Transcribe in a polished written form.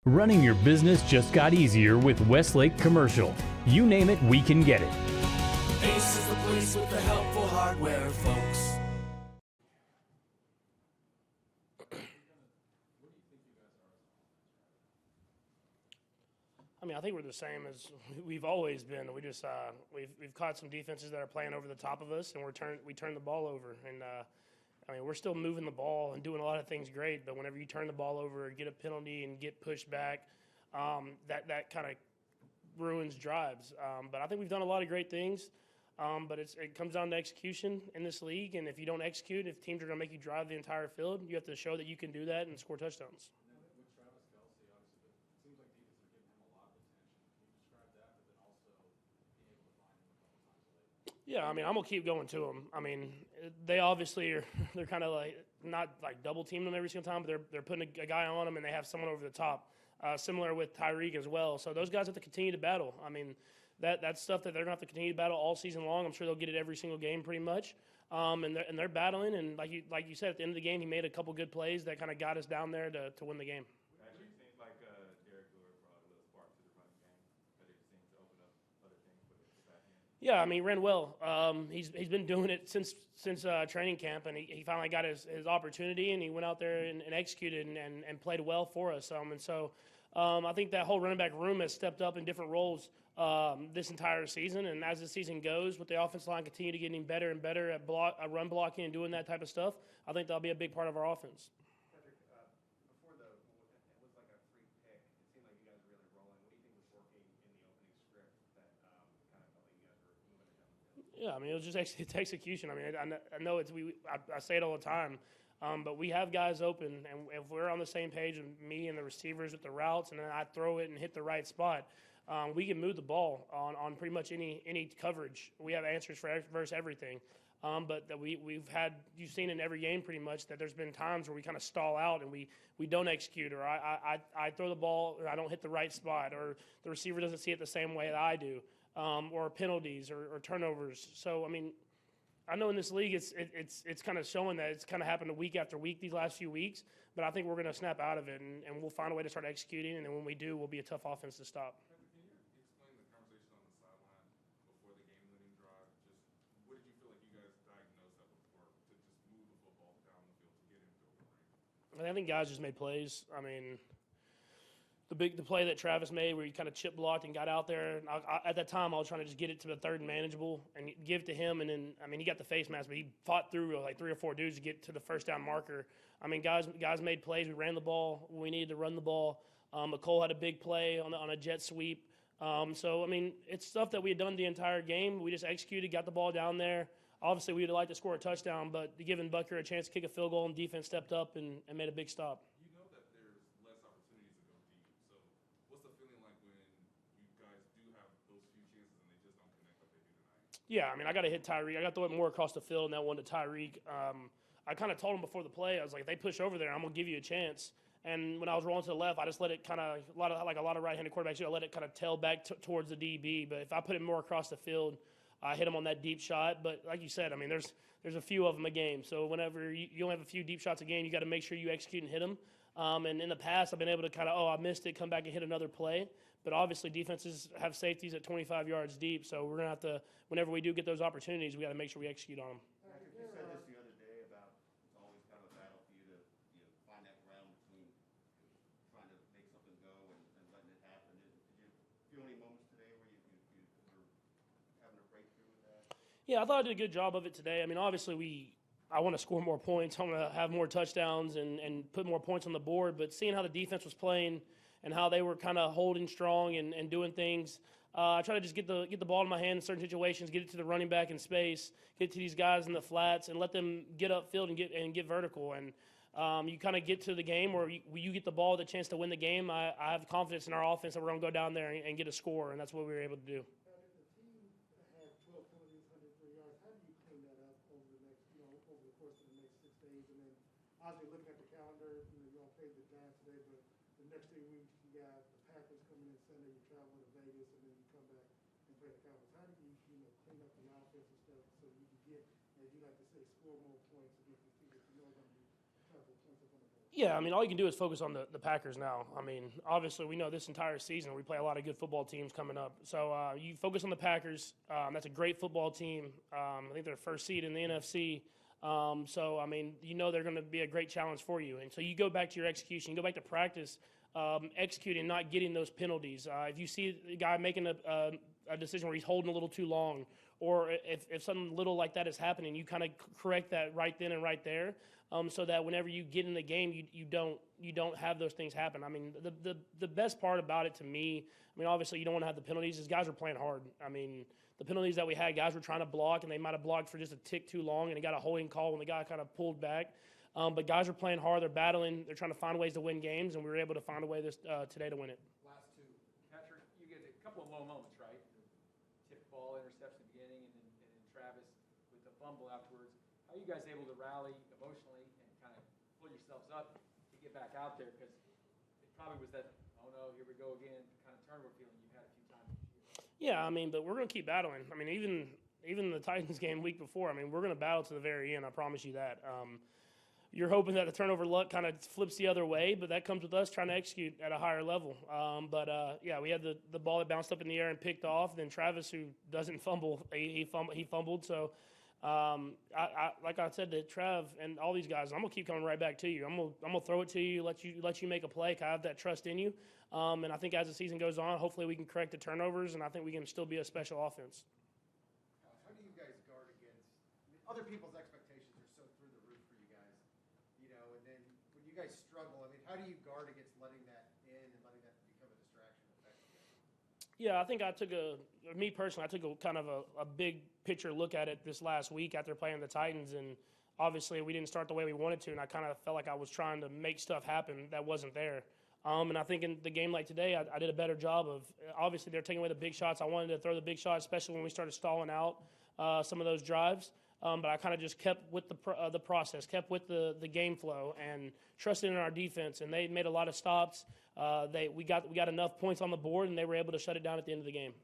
Running your business just got easier with Westlake Commercial. You name it, we can get it. Ace is the place with the helpful hardware, folks. I mean, I think we're the same as we've always been. We just we've caught some defenses that are playing over the top of us, and we turn the ball over. And I mean, we're still moving the ball and doing a lot of things great. But whenever you turn the ball over, get a penalty, and get pushed back, that kind of ruins drives. But I think we've done a lot of great things. But it comes down to execution in this league. And if you don't execute, if teams are going to make you drive the entire field, you have to show that you can do that and score touchdowns. Yeah, I mean, I'm gonna keep going to them. I mean, they obviously they're kind of like not like double teaming them every single time, but they're putting a guy on them and they have someone over the top. Similar with Tyreek as well. So those guys have to continue to battle. I mean, that's stuff that they're gonna have to continue to battle all season long. I'm sure they'll get it every single game pretty much. And they're battling. And like you said, at the end of the game, he made a couple good plays that kind of got us down there to win the game. Yeah, I mean, ran well. He's been doing it since training camp, and he finally got his opportunity, and he went out there and executed and played well for us. And so I think that whole running back room has stepped up in different roles this entire season. And as the season goes, with the offensive line continue to getting better and better at run blocking and doing that type of stuff, I think that'll be a big part of our offense. Yeah, I mean, it was just it's execution. I mean, I know I say it all the time, but we have guys open, and if we're on the same page with me and the receivers with the routes, and then I throw it and hit the right spot, we can move the ball on pretty much any coverage. We have answers for versus everything. But that we've had, you've seen in every game pretty much that there's been times where we kind of stall out and we don't execute, or I throw the ball, or I don't hit the right spot, or the receiver doesn't see it the same way that I do. Or penalties or turnovers. So I mean, I know in this league it's kind of showing that it's kind of happened week after week these last few weeks. But I think we're going to snap out of it and we'll find a way to start executing. And then when we do, we'll be a tough offense to stop. Can you explain the conversation on the sideline before the game-winning drive? Just what did you feel like you guys diagnosed that before to just move the football down the field to get into the range? I think guys just made plays. I mean, the play that Travis made where he kind of chip blocked and got out there. And at that time, I was trying to just get it to the third and manageable and give it to him. And then, I mean, he got the face mask, but he fought through like 3 or 4 dudes to get to the first down marker. I mean, guys made plays. We ran the ball when we needed to run the ball. McCole had a big play on a jet sweep. So, I mean, it's stuff that we had done the entire game. We just executed, got the ball down there. Obviously, we would have liked to score a touchdown, but giving Bucker a chance to kick a field goal and defense stepped up and made a big stop. Yeah, I mean, I got to hit Tyreek. I got to throw it more across the field, and that one to Tyreek. I kind of told him before the play, I was like, if they push over there, I'm going to give you a chance. And when I was rolling to the left, I just let it kind of, a lot of right-handed quarterbacks, I let it kind of tail back towards the DB. But if I put it more across the field, I hit him on that deep shot. But like you said, I mean, there's a few of them a game. So whenever you only have a few deep shots a game, you got to make sure you execute and hit them. And in the past, I've been able to kind of, I missed it, come back and hit another play. But obviously, defenses have safeties at 25 yards deep, so we're going to have to, whenever we do get those opportunities, we got to make sure we execute on them. Patrick, you said this the other day about it's always kind of a battle for you to find that ground between trying to make something go and letting it happen. Did you feel any moments today where you were having a breakthrough with that? Yeah, I thought I did a good job of it today. I mean, obviously, I want to score more points. I want to have more touchdowns and put more points on the board. But seeing how the defense was playing and how they were kind of holding strong and doing things, I try to just get the ball in my hand in certain situations, get it to the running back in space, get it to these guys in the flats, and let them get upfield and get vertical. And you kind of get to the game where you get the ball, the chance to win the game. I have confidence in our offense that we're going to go down there and get a score, and that's what we were able to do. Obviously, looking at the calendar, you're going to play the Giants today, but the next 3 weeks, you got the Packers coming in Sunday, you travel to Vegas, and then you come back and play the Cowboys. How do you clean up the offense and stuff so you can get, as you like to say, score more points against the team that you know are going to be try to put points up on the board? Yeah, I mean, all you can do is focus on the Packers now. I mean, obviously, we know this entire season we play a lot of good football teams coming up. So you focus on the Packers. That's a great football team. I think they're first seed in the NFC. So, I mean, you know they're going to be a great challenge for you. And so you go back to your execution. You go back to practice, executing, not getting those penalties. If you see a guy making a decision where he's holding a little too long, or if something little like that is happening, you kind of correct that right then and right there, so that whenever you get in the game, you don't have those things happen. I mean, the best part about it to me, I mean, obviously you don't want to have the penalties, is guys were playing hard. I mean, the penalties that we had, guys were trying to block, and they might have blocked for just a tick too long, and they got a holding call when the guy kind of pulled back. But guys are playing hard, they're battling, they're trying to find ways to win games, and we were able to find a way today to win it. Last two. Patrick, you get a couple of low moments, right? Tip ball, interception at the beginning, and then Travis with the fumble afterwards. How are you guys able to rally emotionally and kind of pull yourselves up to get back out there? Because it probably was that, oh no, here we go again, kind of turnover feeling you've had a few times this year. Yeah, I mean, but we're going to keep battling. I mean, even the Titans game week before, I mean, we're going to battle to the very end, I promise you that. You're hoping that the turnover luck kind of flips the other way, but that comes with us trying to execute at a higher level. Yeah, we had the ball that bounced up in the air and picked off. Then Travis, who doesn't fumble, he fumbled. So, like I said to Trav and all these guys, I'm gonna keep coming right back to you. I'm gonna throw it to you, let you make a play. 'Cause I have that trust in you, and I think as the season goes on, hopefully we can correct the turnovers, and I think we can still be a special offense. How do you guys guard against, I mean, other people's expectations are so through the roof for you guys, you know, and then when you guys struggle, I mean, how do you guard against letting that in and letting that become a distraction effectively? Yeah, I think me personally, I took a kind of a big picture look at it this last week after playing the Titans, and obviously we didn't start the way we wanted to, and I kind of felt like I was trying to make stuff happen that wasn't there. And I think in the game like today, I did a better job of, obviously they're taking away the big shots. I wanted to throw the big shots, especially when we started stalling out some of those drives. But I kind of just kept with the process, kept with the game flow, and trusted in our defense. And they made a lot of stops. We got enough points on the board, and they were able to shut it down at the end of the game.